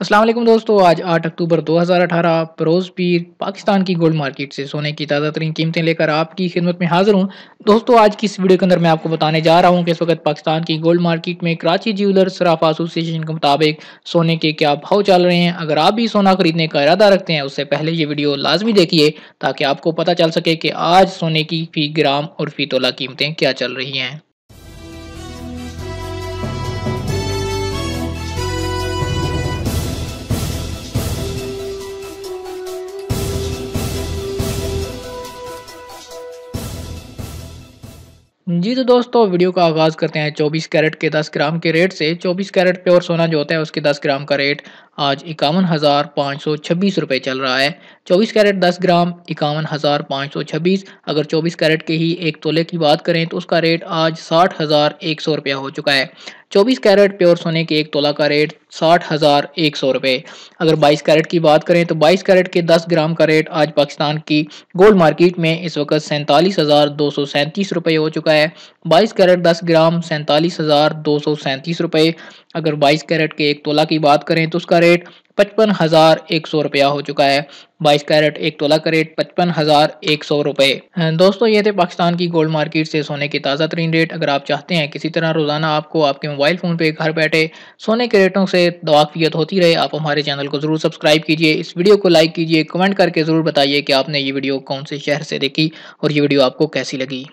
अस्सलाम वालेकुम दोस्तों, आज 8 अक्टूबर 2018 बरोज़ पीर पाकिस्तान की गोल्ड मार्केट से सोने की ताज़ा तरीन कीमतें लेकर आपकी खिदमत में हाज़िर हूँ। दोस्तों, आज की इस वीडियो के अंदर मैं आपको बताने जा रहा हूँ कि इस वक़्त पाकिस्तान की गोल्ड मार्केट में कराची ज्वेलर्स सराफ़ा एसोसिएशन के मुताबिक सोने के क्या भाव चल रहे हैं। अगर आप भी सोना खरीदने का इरादा रखते हैं, उससे पहले ये वीडियो लाज़मी देखिए ताकि आपको पता चल सके कि आज सोने की फ़ी ग्राम और फ़ी तोला कीमतें क्या चल रही हैं। जी तो दोस्तों, वीडियो का आगाज़ करते हैं 24 कैरेट के 10 ग्राम के रेट से। 24 कैरेट प्योर सोना जो होता है उसके 10 ग्राम का रेट आज 51,526 रुपये चल रहा है। 24 कैरेट 10 ग्राम 51,526। अगर 24 कैरेट के ही एक तोले की बात करें तो उसका रेट आज 60,100 रुपया हो चुका है। 24 कैरेट प्योर सोने के एक तोला का रेट 60,100 रुपये। अगर 22 कैरेट की बात करें तो 22 कैरेट के 10 ग्राम का रेट आज पाकिस्तान की गोल्ड मार्केट में इस वक्त 47,237 रुपये हो चुका है। 22 कैरेट 10 ग्राम 47,237 रुपये। अगर 22 कैरेट के एक तोला की बात करें तो उसका रेट 55,100 रुपया हो चुका है। 22 कैरेट एक तोला का रेट 55,100 रुपये। दोस्तों, ये थे पाकिस्तान की गोल्ड मार्केट से सोने के ताज़ा तरीन रेट। अगर आप चाहते हैं किसी तरह रोज़ाना आपको आपके मोबाइल फ़ोन पे घर बैठे सोने के रेटों से वाक़फ़ियत होती रहे, आप हमारे चैनल को ज़रूर सब्सक्राइब कीजिए, इस वीडियो को लाइक कीजिए, कमेंट करके ज़रूर बताइए कि आपने ये वीडियो कौन से शहर से देखी और ये वीडियो आपको कैसी लगी।